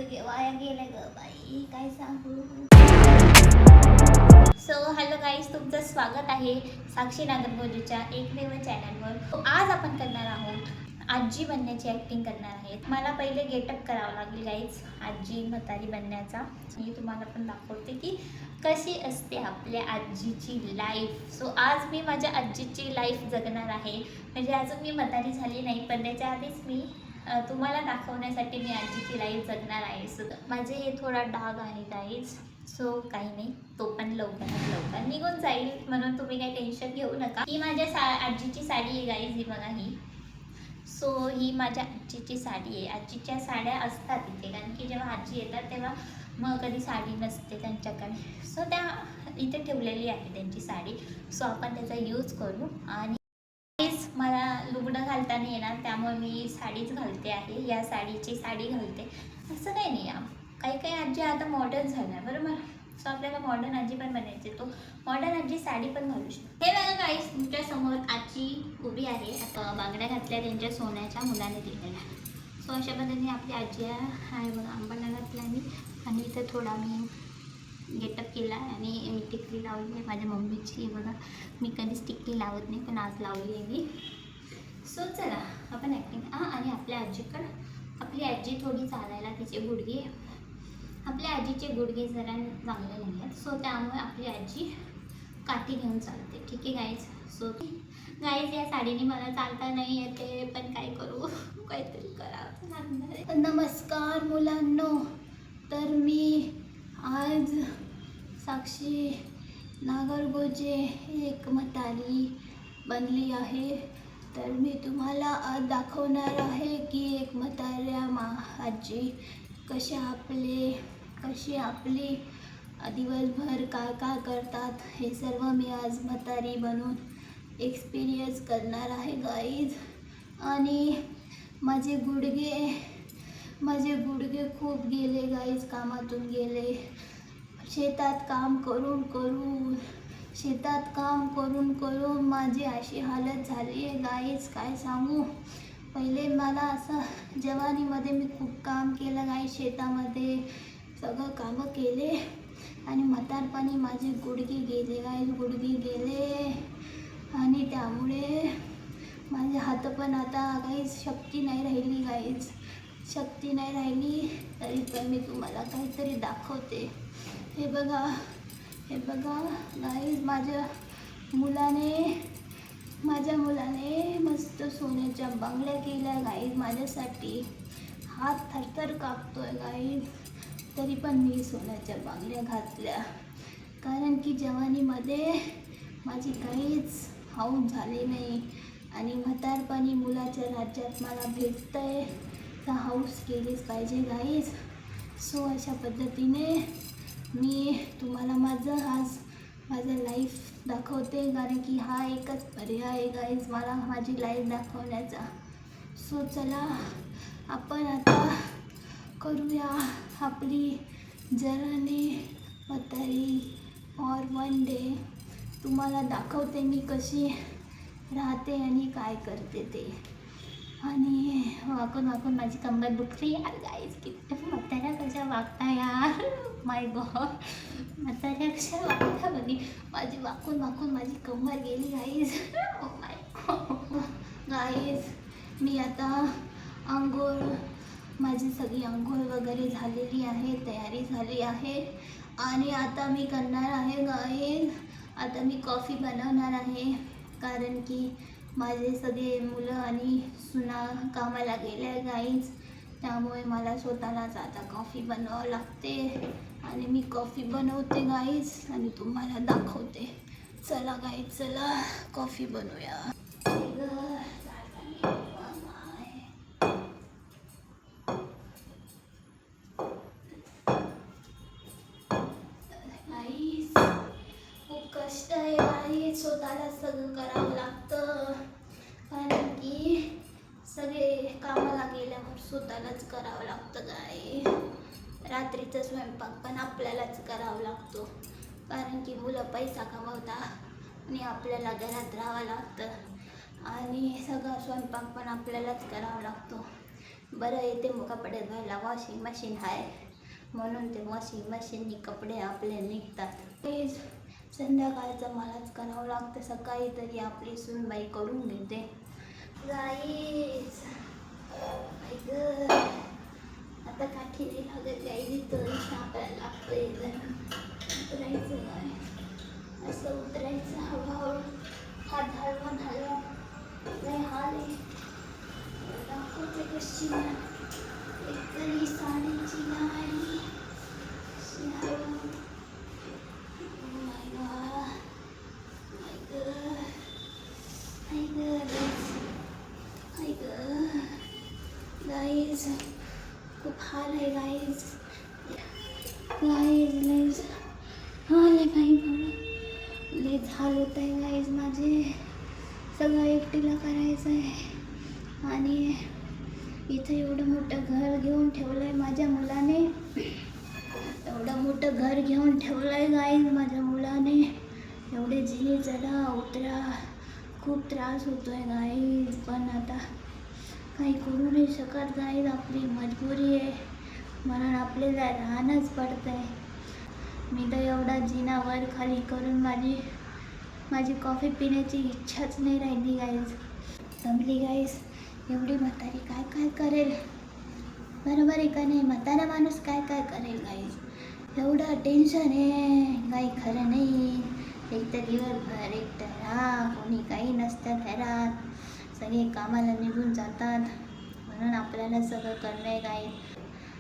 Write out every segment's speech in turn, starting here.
गुडघे वाया गेले ग बाई, काय सांगू. सो हॅलो गाईज, तुमचं स्वागत आहे साक्षी नागरगोजीच्या एकमेव चॅनलवर. आज आपण करणार आहोत आजी बनण्याची ॲक्टिंग करणार आहेत. मला पहिले गेटअप करावं लागेल गाईज आजी म्हातारी बनण्याचा. मी तुम्हाला पण दाखवते की कशी असते आपल्या आजीची लाईफ. सो आज मी माझ्या आजीची लाईफ जगणार आहे. म्हणजे अजून मी म्हातारी झाली नाही, पण त्याच्या आधीच मी तुम्हाला दाखवण्यासाठी मी आजीची लाईफ जगणार आहे. सो माझे हे थोडा डाग आहे गाईज. सो काही नाही, तो पण लवकरात लवकर निघून जाईल, म्हणून तुम्ही काही टेन्शन घेऊ नका. ही माझ्या आजीची साडी आहे गाईज, ही बघा ही. सो ही माझ्या आजीची साडी आहे. आजीच्या साड्या असतात इथे, कारण की जेव्हा आजी येतात तेव्हा मग कधी साडी नसते त्यांच्याकडे. सो त्या इथे ठेवलेली आहे त्यांची साडी. सो आपण त्याचा यूज करू. आणि मला लुगडं घालता नाही येणार, त्यामुळे मी साडीच घालते आहे. या साडीची साडी घालते, असं काही नाही. काही काही आजी आता मॉडर्न झाल्या, बरोबर. सो आपल्याला मॉडर्न आजी पण बनायचे, तो मॉडर्न आजी साडी पण घालू शकतो. हे बघा गाईस, तुमच्या समोर आजी उभी आहे. आता बांगड्या घातल्या त्यांच्या सोन्याच्या मुलाने दिलेल्या. सो अशा पद्धतीने आपली आजी आहे बघा. आंबाला घातला मी, आणि इथं थोडा मी गेटअप केला आणि मी टिकली लावली आहे माझ्या मम्मीची. बघा, मी कधीच टिकली लावत नाही, पण आज लावली आहे मी. सो चला आपण ॲक्टिंग. आणि आपल्या आजीकडं, आपली आजी थोडी चालायला तिचे गुडघे, आपल्या आजीचे गुडघे जरा चांगले नाही आहेत. सो त्यामुळे आपली आजी काठी घेऊन चालते. ठीक आहे गाईज. सो गाईज, या साडीने मला चालता नाही येते, पण काय करू, काहीतरी करावं लागणार आहे. नमस्कार मुलांनो, तर मी आज साक्षी नागरगोजे एक म्हातारी बनली आहे. तर मी तुम्हाला आज दाखवणार आहे की एक म्हाताऱ्या आजी कशी आपली दिवसभर काय काय करतात, हे सर्व मी आज म्हातारी बनून एक्सपिरियन्स करणार आहे गाईज. आणि माझे गुडघे खूप गेले गाईज, कामातून गेले. शेतात काम करून माझी अशी हालत झाली आहे गाईज, काय सांगू. पहिले मला असं जवानीमध्ये मी खूप काम केलं गाईज, शेतामध्ये सगळं कामं केले. आणि म्हातारपणी माझे गुडघे गेले गाईज, गुडघे गेले. आणि त्यामुळे माझे हात पण आता गाईज शक्ती नाही राहिली गाईज, शक्ती नाही राहिली. तरी पण मी तुम्हाला काहीतरी दाखवते. हे बघा गाईज, माझ्या मुलाने मस्त सोन्याच्या बांगड्या केल्या गाईज माझ्यासाठी. हात थरथर कापतोय गाईज, तरी पण मी सोन्याच्या बांगड्या घातल्या. कारण की जवानीमध्ये माझी काहीच हौस झाली नाही, आणि म्हातारपणी मुलाच्या राज्यात मला भेटतंय, तर हौस केलीच पाहिजे गाईज. सो अशा पद्धतीने मी तुम्हाला माझं लाईफ दाखवते, कारण की हा एकच पर्याय आहे गाईज मला माझी लाईफ दाखवण्याचा. सो चला आपण आता करूया आपली जर्नी म्हातारी फॉर वन डे. तुम्हाला दाखवते मी कशी राहते आणि काय करते ते. आणि वाकून माझी कंबर दुखली यार गाईज, किती म्हाताऱ्या कशा वागता यार, माय गॉड, म्हाताऱ्या कशा वागता बघी. माझी वाकून माझी कंबर गेली guys. Oh my god guys, मी आता माझी सगळी आंघोळ वगैरे झालेली आहे, तयारी झाली आहे. आणि आता मी करणार आहे गाईज, आता मी कॉफी बनवणार आहे. कारण की माझे सगळे मुलं आणि सुना कामाला गेल्या गाईज, त्यामुळे मला स्वतःलाच आता कॉफी बनवावं लागते. आणि मी कॉफी बनवते गाईज आणि तुम्हाला दाखवते. चला गाईज, चला कॉफी बनवूया. खूप कष्ट आहे गाईज, स्वतःला सगळं करावं लागतं. कारण की सगळे कामाला गेल्यावर स्वतःलाच करावं लागतं गाई. रात्रीचा स्वयंपाक पण आपल्यालाच करावा लागतो, कारण की मुलं पैसा कमवतात आणि आपल्याला घरात राहावं लागतं. आणि सगळा स्वयंपाक पण आपल्यालाच करावा लागतो. बरं येते कपडे धुवायला वॉशिंग मशीन आहे म्हणून ते वॉशिंग मशीननी कपडे आपले निघतात. ते संध्याकाळचं मलाच करावं लागतं, सकाळी तरी आपली सूनबाई करून घेते. गाईज आता काठी नाही लागत गाईज, तर आपल्याला लागतं उतरायचं काय असं उतरायचं हळूहळू, हात हलवून नाही हाल आहे. दाखवते कशी एकतरी साडीची गाडी हळू. गाईज खूप हाल आहे गाईज, लयच हाल आहे बाई मला, लयच हाल होत आहे गाईज माझे. सगळं एकटीला करायचं आहे आणि इथं एवढं मोठं घर घेऊन ठेवलं आहे माझ्या मुलाने, एवढं मोठं घर घेऊन ठेवलं आहे गाईज माझ्या मुलाने. एवढे झिले चढा उतरा, खूप त्रास होतो आहे गाईज, पण आता काही करू नाही शकत गाईज, आपली मजबुरी आहे म्हणून आपल्याला राहणंच पडतं आहे. मी तर एवढा जिना वर खाली करून माझी कॉफी पिण्याची इच्छाच नाही राहिली गाईज, जमली गाईज. एवढी म्हातारी काय काय करेल, बरोबर आहे का नाही? म्हातारा माणूस काय काय करेल गाईज, एवढं टेन्शन आहे काही खरं नाही. एक तर दिवसभर एकटं राहा, कोणी काही नसतं घरात, सगळे कामाला निघून जातात म्हणून आपल्याला सगळं करणं आहे गाईज,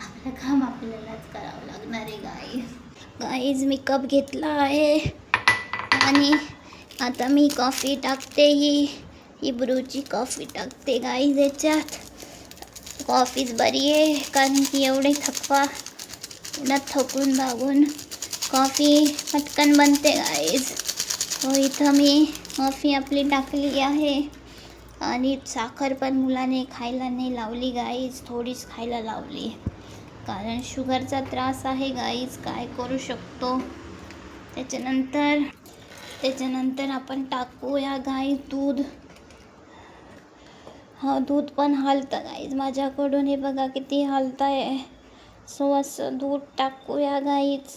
आपलं काम आपल्यालाच करावं लागणार आहे गाईज. मी कप घेतला आहे आणि आता मी कॉफी टाकते, ही ब्रूची कॉफी टाकते गाईज याच्यात. कॉफीच बरी आहे कारण की एवढे थकवा उन्हात थकून भागून कॉफी पटकन बनते गाईज. हो इथं मी कॉफी आपली टाकली आहे आणि साखर पण मुलाने खायला नाही लावली गाईज, थोडीच खायला लावली कारण शुगरचा त्रास आहे गाईज, काय करू शकतो. त्याच्यानंतर आपण टाकूया गाईज दूध. हा दूध पण हालतं गाईज माझ्याकडून, हे बघा किती हालत आहे. सो असं दूध टाकूया गाईज,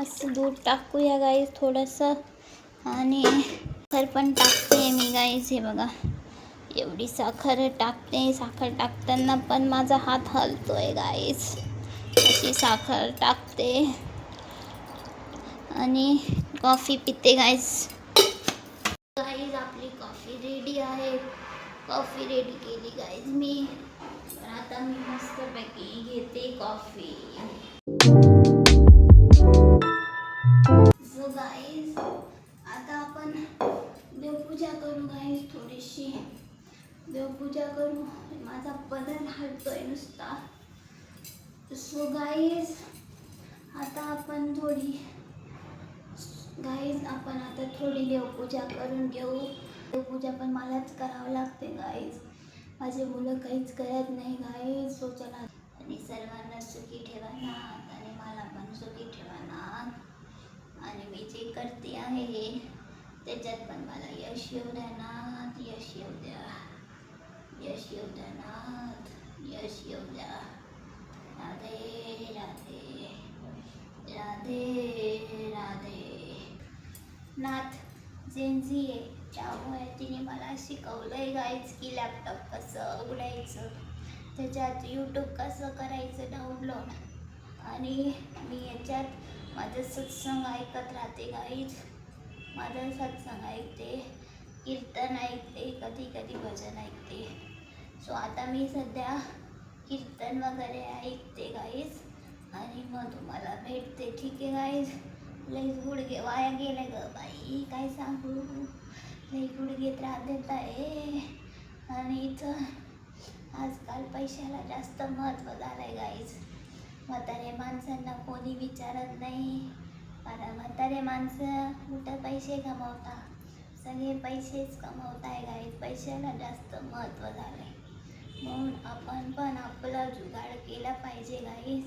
असं दूध टाकूया गाईज थोडंसं आणि साखर पण टाकते मी गाईज. हे बघा एवढी साखर टाकते, साखर टाकताना पण माझा हात हलतोय गाईज. अशी साखर टाकते आणि कॉफी पिते गाईज. आपली कॉफी रेडी आहे, कॉफी रेडी केली गाईज मी. तर आता मी मस्तपैकी घेते कॉफी. सो गाईज आता आपण देवपूजा करू गाईज, थोडीशी देवपूजा करू. माझा पदर हलतोय नुसता. सो गाईज आता आपण थोडी देवपूजा करून घेऊ. देवपूजा पण मलाच करावं लागते गाईज, माझे मुलं काहीच करत नाही गाईज. सो चला, आणि सर्वांना सुखी ठेवणार आणि मला पण सुखी ठेवणार आणि मी जे करते आहे त्याच्यात पण मला यश येऊ द्या नाथ, यश येऊ द्या, यश येऊ द्या नाथ, यश येऊ द्या. राधे राधे राधे राधे. नाथ जेनझी आहे त्यामुळे तिने मला शिकवलंय गाईज की लॅपटॉप कसं उघडायचं, त्याच्यात यूट्यूब कसं करायचं डाउनलोड, आणि मी याच्यात माझं सत्संग ऐकत राहते गाईज. माझं सत्संग ऐकते, कीर्तन ऐकते, कधी कधी भजन ऐकते. सो आता मी सध्या कीर्तन वगैरे ऐकते गाईज आणि मग तुम्हाला भेटते, ठीक आहे गाईज. लईच गुडघे वाया गेले ग बाई, काय सांगू, लई गुडघे त्रास देत आहे. आणि इथं आजकाल पैशाला जास्त महत्त्व झालं आहे गाईज. म्हातारे माणसांना कोणी विचारत नाही, कारण म्हातारे माणसं कुठं पैसे कमवतात, सगळे पैसेच कमवत आहे गाईज. पैशाला जास्त महत्त्व झालं आहे म्हणून आपण पण आपला जुगाड केला पाहिजे गाईज.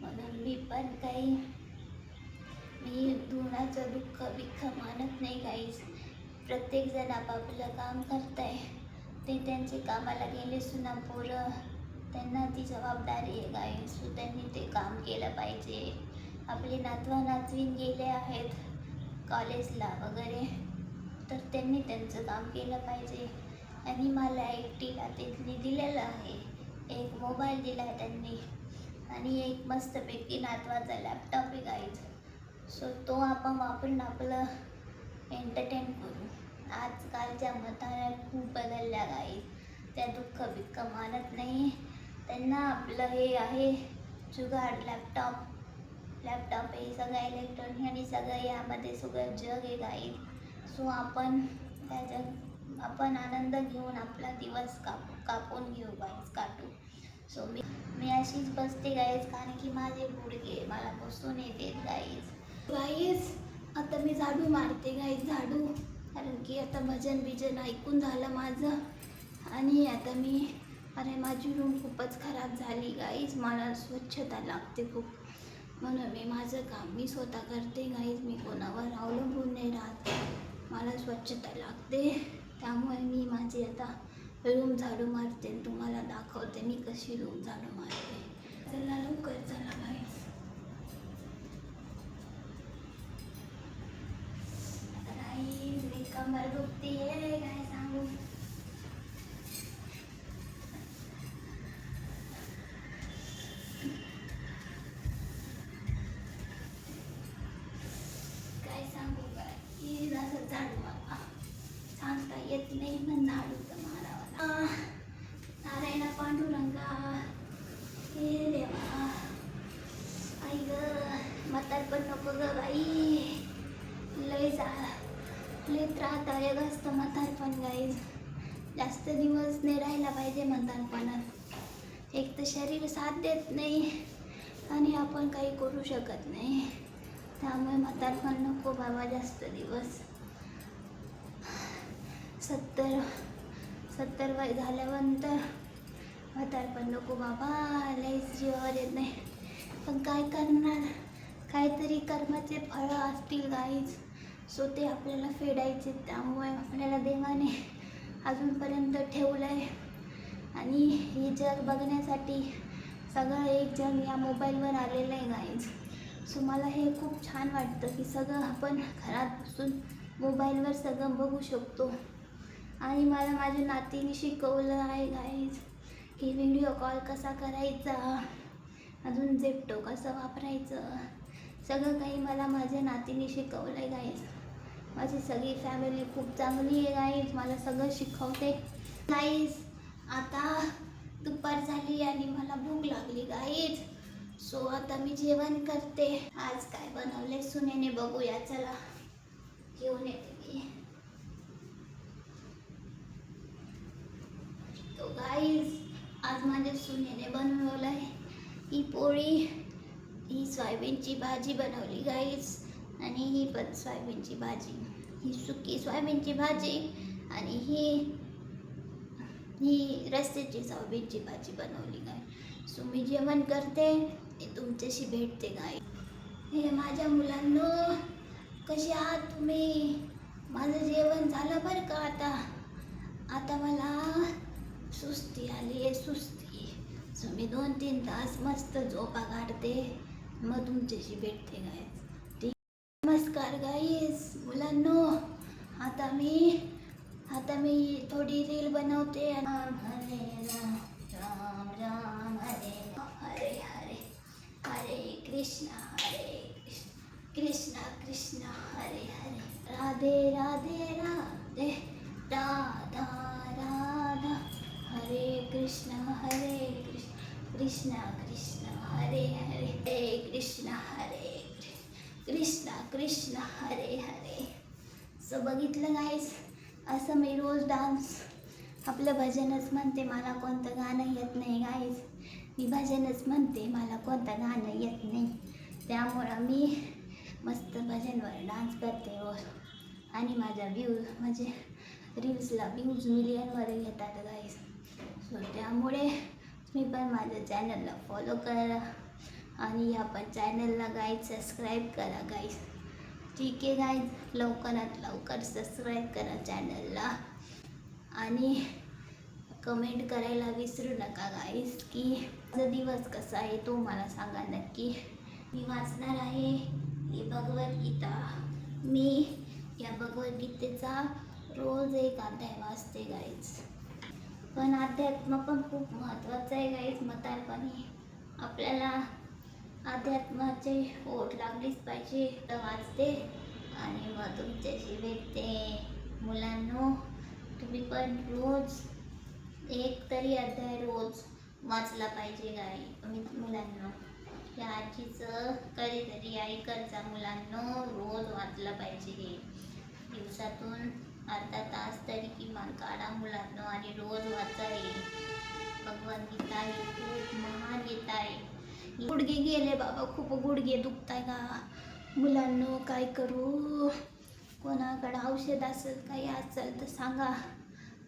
म्हणून मी दुनाचं दुःख बिख्ख मानत नाही गाईज. प्रत्येकजण आपापलं काम करत आहे ते त्यांचे कामाला गेले सुना पोरं, त्यांना ती जबाबदारी आहे गाईज. सो त्यांनी ते काम केलं पाहिजे. आपले नातवा नातवीन गेले आहेत कॉलेजला वगैरे, तर त्यांनी त्यांचं काम केलं पाहिजे. आणि मला एकटीला त्यांनी दिलेलं आहे. एक मोबाईल दिला आहे त्यांनी आणि एक मस्तपैकी नातवाचा लॅपटॉप आहे गाईज. सो तो आपण वापरून आपलं एंटरटेन करू. आजकालच्या म्हाताऱ्या खूप बदलल्या गाईज. त्या दुःख बिक्क मानत नाही. त्यांना आपलं हे आहे जुगाड, लॅपटॉप हे सगळं इलेक्ट्रॉनिक आणि सगळं यामध्ये सगळं जग आहे गाईज. सो आपण आपण आनंद घेऊन आपला दिवस कापून घेऊ गाईज, काटू. सो मी अशीच बसते गाईज, कारण की माझे गुडघे मला बसून येते गाईज. आता मी झाडू मारते गाईज, झाडू, कारण की आता भजन ऐकून झालं माझं. आणि आता माझी रूम खूपच खराब झाली गाईज. मला स्वच्छता लागते खूप, म्हणून मी माझं काम मी स्वतः करते गाईज. मी कोणावर अवलंबून नाही राहत. मला स्वच्छता लागते, त्यामुळे मी माझी आता रूम झाडू मारते. तुम्हाला दाखवते मी कशी रूम झाडू मारते. चला लवकर चला गाईज. मी कमर दुखती आहे, काय सांगू. झाडू मला सांगता येत नाही, पण झाडू तर मारावा. नारायण पांडुरंगा, हे देवा, आई ग, म्हातारपण नको ग बाई. लय त्रासदायक असतं म्हातारपण गाईज. जास्त दिवस नाही राहायला पाहिजे म्हातारपणात. एक तर शरीर साथ देत नाही आणि आपण काही करू शकत नाही. त्यामुळे म्हातारपण नको बाबा जास्त दिवस. 70 वय झाल्यानंतर म्हातारपण नको बाबा, लयच जीवावर येत नाही. पण काय करणार, काहीतरी कर्माचे फळं असतील गाईज. सो ते आपल्याला फेडायचे. त्यामुळे आपल्याला देवाने अजूनपर्यंत ठेवलं आहे. आणि हे जग बघण्यासाठी सगळं एक जग या मोबाईलवर आलेलं आहे गाईज. सो मला हे खूप छान वाटतं की सगळं आपण घरात बसून मोबाईलवर सगळं बघू शकतो. आणि मला माझ्या नातीने शिकवलं आहे गाईज की व्हिडिओ कॉल कसा करायचा, अजून झेप्टो कसं वापरायचं, सगळं काही मला माझ्या नातीने शिकवलं आहे गाईज. माझी सगळी फॅमिली खूप चांगली आहे गाईज, मला सगळं शिकवते गाईज. आता दुपार झाली आणि मला भूक लागली गाईज. सो आता मी जेवण करते. आज काय बनवले सुनेने बघूया, चला घेऊन येते मी. तो गाईज आज माझ्या सुनेने बनवलं आहे ही पोळी, ही सोयाबीनची भाजी बनवली गाईज. आणि ही पण सोयाबीनची भाजी, ही सुकी सोयाबीनची भाजी. आणि ही रस्स्याची सोयाबीनची भाजी बनवली गाय. सो मी जेवण करते, तुमच्याशी भेटते गाय. हे माझ्या मुलांनो, कसे आहात तुम्ही? माझं जेवण झालं बरं का. आता मला सुस्ती आली आहे, सुस्ती. सो मी 2-3 तास मस्त झोपा काढते, मग तुमच्याशी भेटते गाय. ठीक. नमस्कार गाईस मुलांनो. आता मी थोडी रील बनवते. हरे राम राम हरे हरे हरे हरे कृष्णा कृष्णा कृष्णा हरे हरे राधे राधे राधे राधा राधा हरे कृष्णा कृष्णा कृष्णा हरे हरे हरे कृष्णा कृष्णा हरे हरे. सो बघितलं गाईस, असं मी रोज डान्स आपलं भजनच म्हणते. मला कोणतं गाणं येत नाही गाईज. मी भजनच म्हणते, मला कोणतं गाणं येत नाही. त्यामुळं मी मस्त भजनवर डान्स करते रोज. आणि माझ्या म्हणजे रील्सला व्ह्यूज मिलियनवर येतात गाईज. सो त्यामुळे तुम्ही पण माझ्या चॅनलला फॉलो करा आणि या पण चॅनलला गाईज सबस्क्राईब करा गाईज. ठीक आहे गाईज, लवकरात लवकर सबस्क्राईब करा चॅनलला. आणि कमेंट करायला विसरू नका गाईस की माझा दिवस कसा आहे तो मला सांगा नक्की. मी वाचणार आहे ही भगवद्गीता. मी या भगवद्गीतेचा रोज एक अध्याय वाचते गाईस. पण अध्यात्म पण खूप महत्त्वाचं आहे गाईस. म्हातारपणी आपल्याला अध्यात्माचे ओढ लागलीच पाहिजे. तर वाचते आणि मग तुमच्याशी भेटते. मुलांनो, तुम्ही पण रोज एक तरी अध्याय रोज वाचला पाहिजे मुलांनो. या आजीचं कधीतरी ऐकायचा मुलांनो, रोज वाचलं पाहिजे. दिवसातून अर्धा तास तरी किमान काढा मुलांनो आणि रोज वाचाय. भगवद्गीता ही खूप महान गीता आहे. गुडघे गेले बाबा, खूप गुडघे दुखताय का मुलांनो, काय करू? कोणाकडे औषध असेल काही असेल तर सांगा.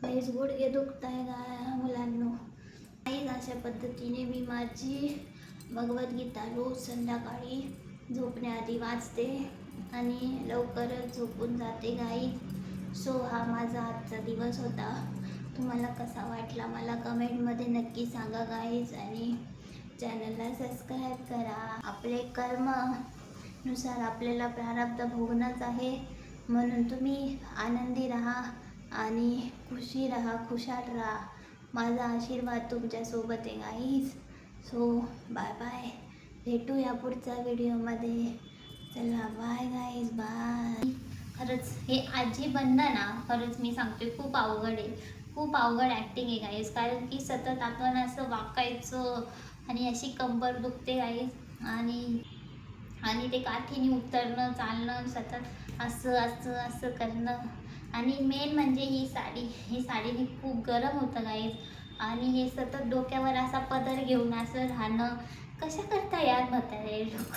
लईच गुडघे दुखताय का मुलांनो. काहीच अशा पद्धतीने मी माझी भगवद्गीता रोज संध्याकाळी झोपण्याआधी वाचते आणि लवकरच झोपून जाते गाईज. सो हा माझा आजचा दिवस होता. तुम्हाला कसा वाटला मला कमेंटमध्ये नक्की सांगा गाईज. आणि चॅनलला सबस्क्राईब करा. आपले कर्मानुसार आपल्याला प्रारब्ध भोगणंच आहे, म्हणून तुम्ही आनंदी राहा आणि खुशी राहा, खुशाल राहा. माझा आशीर्वाद तुमच्यासोबत आहे गाईज. सो बाय बाय, भेटूया पुढच्या व्हिडिओमध्ये. चला बाय गाईज, बाय. खरंच हे आजी बनणं ना, खरंच मी सांगते खूप अवघड आहे. खूप अवघड ॲक्टिंग आहे गाईज. कारण की सतत आपण असं वाकायचं आणि अशी कंबर दुखते गाईज. आणि ते काठीने उतरणं, चालणं, सतत असं असं असं करणं. आणि मेन म्हणजे ही साडीने खूप गरम होतं गाईज. आणि हे सतत डोक्यावर असा पदर घेऊन असं राहणं. कशा करता यार म्हातारे लोक?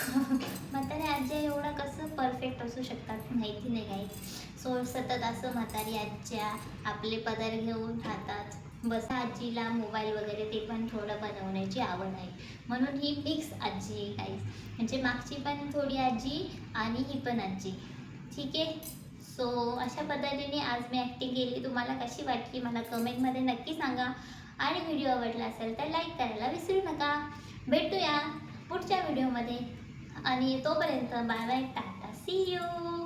म्हातारे आजी एवढं कसं परफेक्ट असू शकतात माहिती नाही गाईज. सो सतत असं म्हातारी आज्या आपले पदर घेऊन राहतात. बस आजीला मोबाईल वगैरे ते पण थोडं बनवण्याची आवड आहे, म्हणून ही फिक्स आजी आहे गाईज. म्हणजे मागची पण थोडी आजी आणि ही पण आजी. ठीक आहे. सो अशा पद्धतीने आज मी ॲक्टिंग केली. तुम्हाला कशी वाटली मला कमेंटमध्ये नक्की सांगा. आणि व्हिडिओ आवडला असेल तर लाईक करायला विसरू नका. भेटूया पुढच्या व्हिडिओमध्ये आणि तोपर्यंत bye bye, tata, see you.